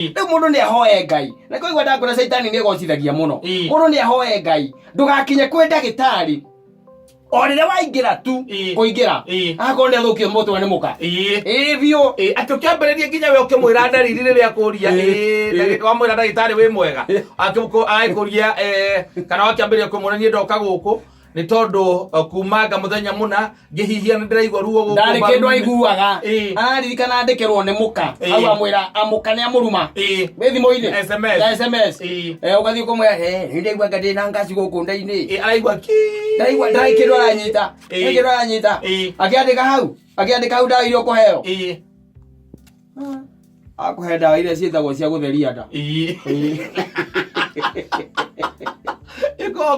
Riu mundu ni ahoe Ngai. Na koigwa ndakora Saitani ni egocithagia muno. Mundu ni ahoe Ngai. Ndugakinye kwi ndagitari. O rĩrĩa waingĩra tu kũingĩra agakorwo nĩ athũkio mũtwe nĩ mũka biũ atĩ ũkĩambĩrĩria nginya we ũkĩmwĩra ndariri rĩrĩa akũria wamwĩra ndagĩtarĩ wĩ mwega agĩkũria kana wakĩambĩrĩria kũmwĩra niĩ ndoka gũkũ nĩ tondũ kumanga mũthenya mũna ngĩhihia nĩ ndĩraigua ruo gũkũ ndarĩ kĩndũ aiguaga araririkana andĩkĩrwo nĩ mũka hau amwĩra amũka nĩ amũruma wĩ thimũ-inĩ SMS ũgathiĩ ũkũmwĩra nĩ ndaigua anga ndĩ na ngaci gũkũ nda-inĩ araigua ndaĩ kĩndũ aranyita kĩndũ aranyita akĩandĩka hau ndawa iria ũkũheo akũhe ndawa iria ciĩtagwo cia gũtheria nda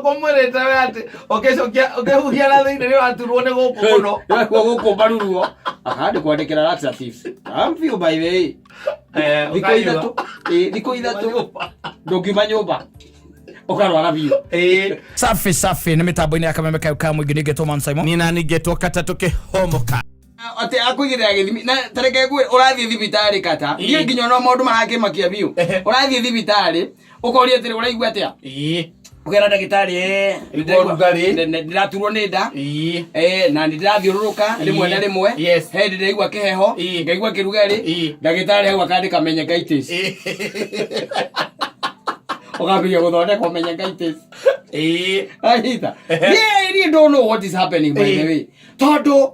komwĩrĩte we atĩ ũkĩhuhia na thĩinĩ nĩ waturwo nĩ gũkũ mũno gũkũ mbaruruo akandĩkwandĩkĩra laxatives ambiũ by the way thikũ ithatũ ndũngiuma nyũmba ukarwara biũ safi nĩ mĩtambo-inĩ ya kameme kau ka mũingĩ nĩngetwo Man Simon niĩ na nĩngetwo kata tũkĩhomoka ate akũigĩrĩra gĩthimi na tareke ngwĩ ũrathiĩ thibitarĩ kata niĩ nginya no maũndũ marakĩmakia biũ ũrathiĩ thibitarĩ ũkoria atĩrĩ ũraigua atĩa ũkera ndagĩtarĩ ndĩraturwo nĩ nda na ndĩrathiũrũrũka rĩmwe na rĩmwe he ndĩraigua kĩheho ngaigua kĩrugarĩ ndagĩtarĩ hau akandĩka meningitis ũkambĩrĩria gũthondeka meningitis anyita niĩ don't know what is happening by the way tondũ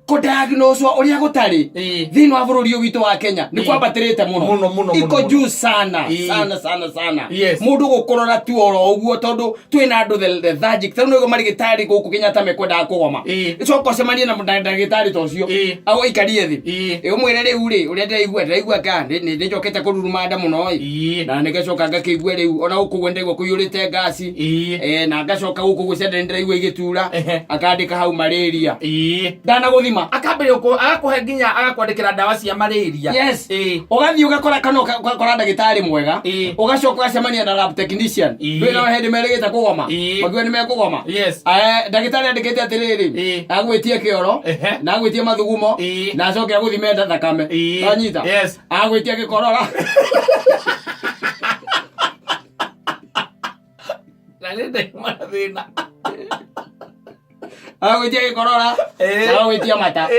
kũdiagnoswo ũrĩa gũtarĩ thĩinĩ wa bũrũri ũyũ witũ wa Kenya nĩ kwambatĩrĩte mũno iko juu sana mũndũ gũkũrora tu oro ũguo tondũ twĩna andũ lethargic tondũ nĩguo marigĩtarĩ gũkũ Kenyatta mekwendaga kũgoma icoka ũcemanie na ndagĩtarĩ ta ũcio agũikarie thĩ ũmwĩre rĩu rĩ ũrĩa ndĩraigua ka nĩ njokete kũruruma nda mũno na nĩgacoka ngakĩigua rĩu ona gũkũ gwĩ ndaigua kũiyũrĩte ngasi na ngacoka gũkũ gwĩcia nĩ ndĩraigua igĩtura akandĩka hau malaria ndanagũthima akambĩrĩria agakũhe nginya agakwandĩkĩra ndawa cia malaria ũgathiĩ ũgakora kana ũgakora ndagĩtarĩ mwega ũgacoka ũgacemania na lab technician ndwĩna hĩndĩ merĩgĩte kũgoma makiuga nĩ mekũgoma ndagĩtarĩ andĩkĩte atĩrĩrĩ agwĩtie kĩoro na agwĩtie mathugumo na acoke agũthime thakame anyita agwĩtie gĩkorora na nĩ ndaima thĩna agwĩtia gĩkorora na agwĩtia mata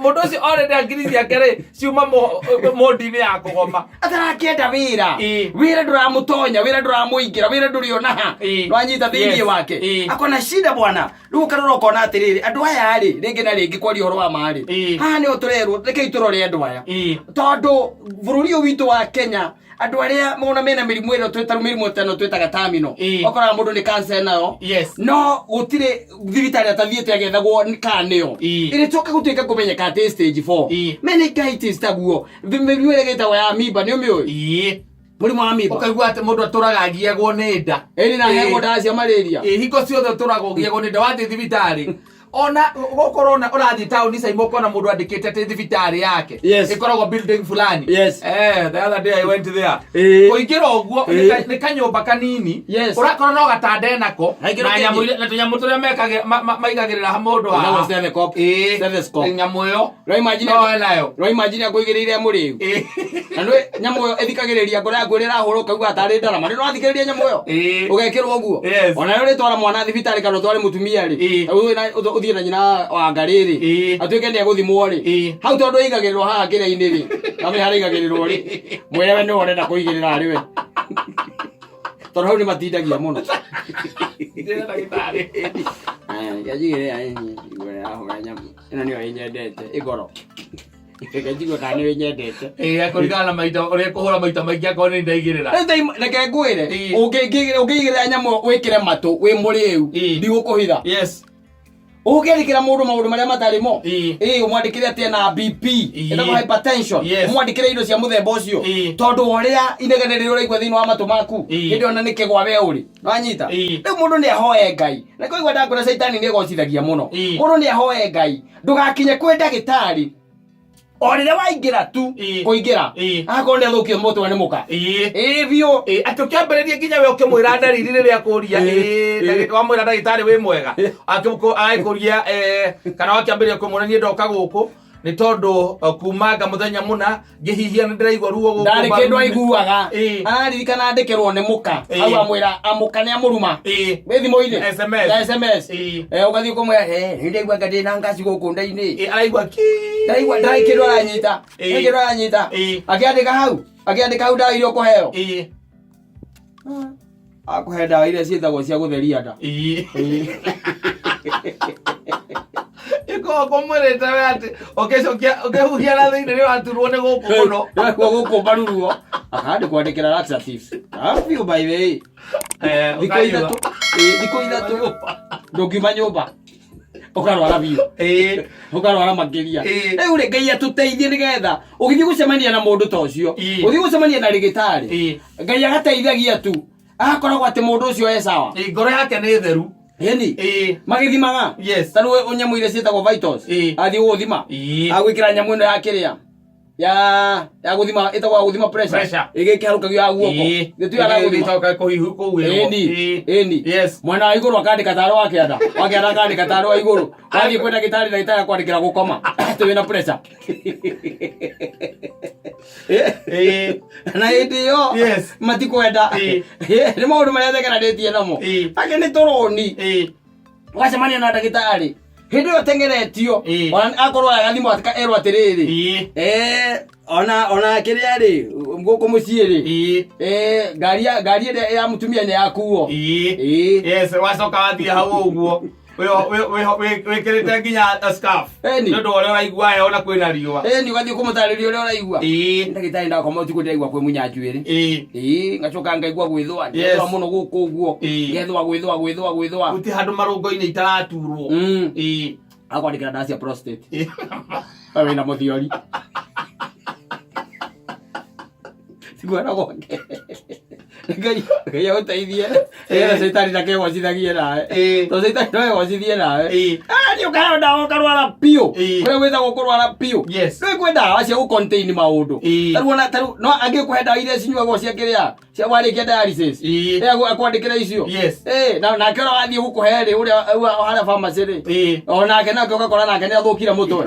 mũndũ ũcio already akiri ciake rĩ ciuma mondi-inĩ ya kũgoma atarakĩenda wĩra ndũramũtonya wĩra ndũramũingĩra wĩra ndũrĩ ona ha nwanyita thĩinĩ wake akona shida bwana rĩu ũkarora ũkona atĩrĩrĩ andũ aya rĩ rĩngĩ na rĩngĩ kwaria ũhoro wa marĩ haha nĩho tũrerwo rekei tũrore andũ aya tondũ bũrũri ũyũ witũ wa Kenya andũ arĩa mona mena mĩrimũ ĩrĩa twĩtaga mĩrimũ ĩno twĩtaga terminal okoraga mũndũ nĩ cancer nayo no gũtirĩ thibitarĩ atathiĩte agethagwo kana nĩyo ĩrĩcoka gũtuĩka kũmenyeka atĩ stage 4 meningitis taguo mĩrimũ ĩrĩa ĩgĩtagwo ya amoeba nĩ ũmĩũĩ mũrimũ wa amoeba ũkaigua atĩ mũndũ atũraga agiagwo nĩ nda ĩrĩ na heagwo ndawa cia malaria hingo ciothe ũtũraga ũgiagwo nĩ nda wathiĩ thibitarĩ ona gũkorwo na ũrathiĩ taũni Caimo ũkona mũndũ andĩkĩte atĩ thibitarĩ yake ĩkoragwo building fulani the other day I went there kũingĩra ũguo nĩ kanyũmba kanini ũrakora no gatanda nako na tũnyamũ tũrĩa maigagĩrĩra mũndũ haha nyamũ ĩyo no imagine akũigĩrĩire mũrĩu na nyamũ ĩyo ĩthikagĩrĩria ngoro yaku ĩrĩa ĩrahũrwo ũkaigua tarĩ ndarama nĩ ũrathikĩrĩria nyamũ ĩyo ũgekĩrwo ũguo ona rĩu ũrĩtwara mwana thibitarĩ kana ũtware mũtumia rĩ ũthiĩ na nyina wa ngarĩ rĩ atuĩke nĩ agũthimwo rĩ hau tondũ ĩigagĩrĩrwo haha kĩra-inĩ rĩ na harĩa ĩigagĩrĩrwo rĩ mwĩre we nĩwe ũrenda kũigĩrĩra arĩ we tondũ hau nĩ matindagia mũno ĩno nĩyo ĩnyendete ĩgoro njigua kana nĩwe nyendete kũringana na maita ũrĩa kũhũra maita maingĩ akorwo nĩ ndaigĩrĩra reke ngwĩre ũngĩigĩrĩra nyamũ wĩkĩre matũ wĩ mũrĩu ndigũkũhitha ũgĩrĩkĩra mũndũ maũndũ marĩa matarĩ mo ũmwandĩkĩre atĩ na BP ĩtagwo hypertension ũmwandĩkĩre indo cia mũthemba ũcio tondũ ũrĩa inegene rĩrĩa ũraigua thĩinĩ wa matũ maku hĩndĩ ona nĩ kĩgwa we ũrĩ wanyita rĩu mũndũ nĩ ahoe Ngai na koigua ndakora Saitani nĩ egocithagia mũno mũndũ nĩ ahoe Ngai ndũgakinye kwĩ ndagĩtarĩ o rĩrĩa waingĩra tu kũingĩra agakorwo nĩ athũkio mũtwe nĩ mũka biũ atĩ ũkĩambĩrĩria nginya we ũkĩmwĩra ndariri rĩrĩa akũria wamwĩra ndagĩtarĩ wĩ mwega agĩkũria kana wakĩambĩrĩria kũmwĩra niĩ ndoka gũkũ ni tondu kumanga muthenya muna ngihihia ni ndiraigwa ruo guku ndari kindu aiguaga aririkana ndekerwo ni muka au amwira amuka ni amuruma we thimo-ini SMS ugathii kumwira ndirigua ngadi na ngasi guku nda-ini araigwa ndai kindu aranyita akiandika hau ndawa iria ukuheo akuhe ndawa iria ciĩtagwo cia gũtheria nda iko komwirite we ati ukihuhia na thiini ni waturwo ni guku muno guku baruruo akandĩkwandĩkĩra laxatives afiu by the way thikũ ithatũ ndũngiuma nyũmba ukarwara biũ ukarwara makĩria rĩu rĩ Ngai atũteithie nĩgetha ũgĩthiĩ gũcemania na mũndũ ta ũcio ũthiĩ gũcemania na rĩgĩtarĩ Ngai agateithagia tu agakoragwo atĩ mũndũ ũcio e sawa ngoro yake nĩ theru Yeni magithimaga tanu onyamu ile cietagwo vitals athi guthima agwikira nyamu ino ya kiria ya guthima etagwo guthima pressure igikiharukagio ya guoko ngitu ya guthima kuhihu ku eni mwana wa iguru akandika taro wakianda akandika taro wa iguru wathi kwenda gitari na gitari kwandikira gukoma ati wina pressure na idio matikwenda ni maundu maria thegeranĩtie namo ake ni turoni wacemania na ndagĩtarĩ hindi yo tengeretio akorwo agathimo erwo atiriri ona kiria ri nguku mucii ri ngari ya mutumia ni yakuo wacoka wathie hau uguo wikirite nginya scarf ndu ore uraigua he ona kwina riua ugathie kumutariria ure uraigua ndagĩtarĩ ndakoma utuko ndaigua kwi munya njuĩrĩ ngacoka ngaigua gwĩthũa ndĩthũa muno gũkũ ũguo gwĩthũa uti handu marũngo-inĩ itaraturwo akwandĩkĩra ndawa cia prostate wĩna mũthiori siguana gwake Ngai agũteithie nĩgetha caitani ndakegwacithagie nawe tondũ caitani no egwacithie nawe nĩ ũkaheo ndawa ũkarwara piũ kũrĩa gwĩthagwo kũrwara piũ rĩu kwĩ ndawa cia gũ-contain maũndũ tarĩu no angĩkũhe ndawa iria cinyuagwo cia kĩrĩa cia warĩkia dialysis akwandĩkĩra icio nake ũrĩa wathiĩ gũkũhe rĩ ũrĩa harĩa pharmacy rĩ onake nake ũgakora nake nĩ athũkire mũtwe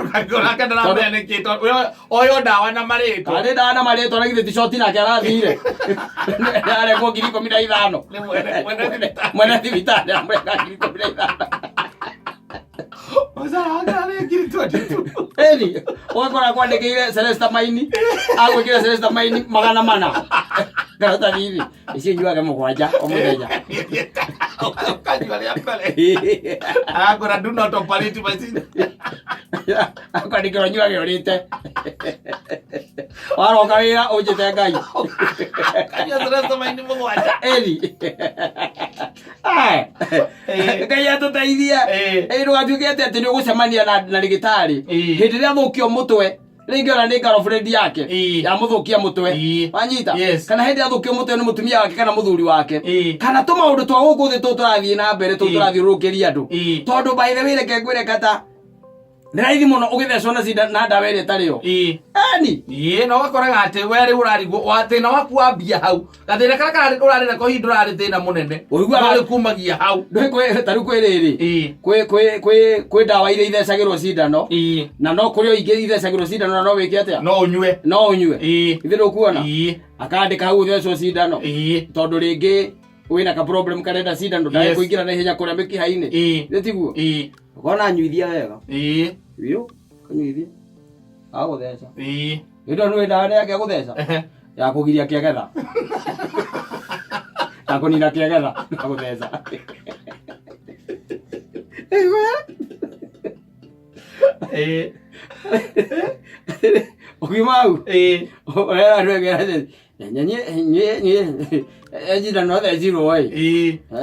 oyo ndawa na marĩtwa arĩ ndawa na marĩtwa na githĩ ti shoti nake arathire aregwo 15,000 mwene thibitarĩ amũrega 15,000 ũgakora kwandĩkĩire Celestamaini agwĩkĩra Celestamaini 400 ngarota thithi icio nyuage 7 o mũthenya agora do not operate machine akwandĩkĩrwo nyuage ũrĩte waroka wĩra ũnjĩte Ngai Celestamaini 7 Ngai atũteithie ndũgatuĩke atĩ nĩ ũgũcemania na rĩgĩtarĩ hĩndĩ ĩrĩa athũkio mũtwe rĩngĩ ona nĩ girlfriend yake ya mũthũkia mũtwe wanyita kana hĩndĩ athũkio mũtwe nĩ mũtumia wake kana mũthuri wake kana tũmaũndũ twa gũkũ thĩ tũrathiĩ na mbere tũrathiũrũrũkĩria andũ tondũ by the way reke ngwĩre kata nĩ raithi mũno ũgĩthecwo na ndawa ĩrĩa ĩtarĩ yo no gakoraga atĩ we rĩu ũrarigwo thĩna waku wambia hau gathĩna karĩa ũrarĩ nako hihi ndũrarĩ thĩna mũnene ũrĩkumagia hau tarĩu kwĩ rĩrĩ kwĩ ndawa iria ithecagĩrwo cindano na no kũrĩ o ingĩ ithecagĩrwo cindano na no wĩke atĩa no ũnyue ithe ndũkuona akandĩka hau ũthecwo cindano tondũ rĩngĩ wĩna ka problem karenda cindano ndaĩ kũingĩra na ihenya kũrĩa mĩkiha-inĩ nĩtiguo ũkona anyuithia wega biũ kanyuithia agũtheca ĩndo nĩ ndawa yake agũtheca ya kũgiria kĩagetha ya kũnina kĩagetha agũtheca ũkiuma hau ũrera andũ egera ejindano thecirwo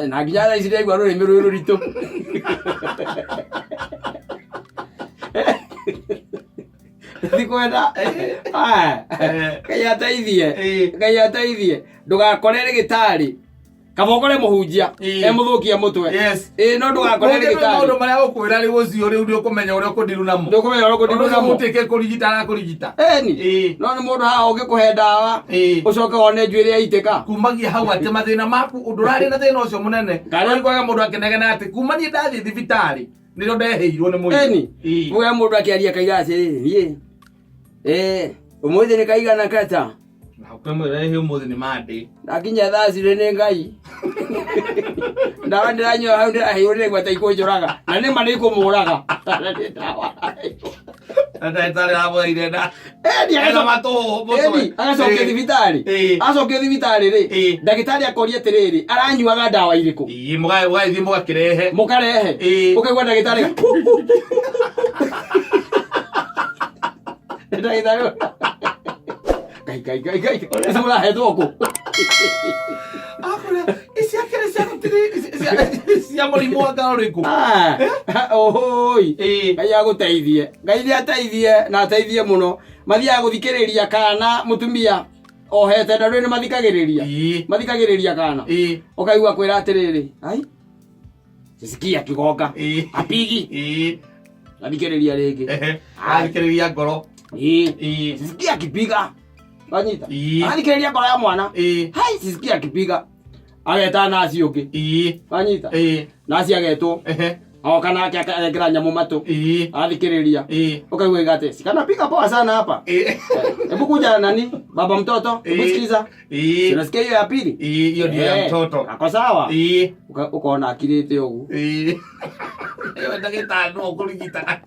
na nginya thaa ici ndĩraigua rũrĩmĩ rũrĩ rũritũ thikwenda Ngai ateithie ndũgakore rĩgĩtarĩ kabokore mũhunjia mũthũkia mũtwe no ndũgakore rĩgĩtarĩ maũndũ marĩa ũkwĩra rĩu ũcio rĩu nĩũkũmenya ũrĩa ũkũndiru namo ũtĩke kũrigita arakũrigita no nĩ mũndũ haha ũngĩkũhe ndawa ũcoke wone njuĩrĩ yaitĩka kumagia hau atĩ mathĩna maku ndũrarĩ na thĩna ũcio mũnene kwega mũndũ akenegena atĩ kuma niĩ ndathiĩ thibitarĩ Ndio ndeheirwo ni muiru. Eni. Muya mundu akiaria kaiga atiriri. Umuthi ni kaiga na kata. Na kwa mwerehe umuthi ni mandi. Nakinya thacire ni Ngai. Ndawa ndiranyua hau ndiraheirwo ni gwata ikunjuraga. Na ni mani ikumuraga. Ndetare abo irenda. Eni agacokia thibitari. Acokia thibitari ri. Ndagitari akoria atiriri aranyuaga ndawa iriku. Mugathi mugakirehe. Mukarehe. Ukaigua ndagitari. Ndagitari. Kai. Esa mula hetwo ku. Akora isia kere sia gutiri sia murimu wa garuriku. Ohoi. Ngai aguteithie. Ngai ateithie na ateithie muno. Mathia guthikiriria kana mutumia ohete ndarwe ni mathikagiriria. Mathikagiriria kana. Ukaigua kwira atiriri. Ai. Sisikia kigoka. Apigi. Athikiriria ringi. Athikiriria ngoro. Sisikia kipiga. Wanyita. Athikiriria ngoro ya mwana. Hai sisikia kipiga. Ageta nasi ungi. Wanyita. Nasi agetwo. Oka nake akagira nyamu matu. Athikiriria. Ukaigua igate. Sikana piga poa sana hapa. Hebu kuja nani? Baba mtoto. Hebu sikiza. Unasikia hiyo ya pili? Hiyo ndio ya mtoto. Ako sawa? Ukaona akirite ugu. Hiyo ndagitari no kurigita.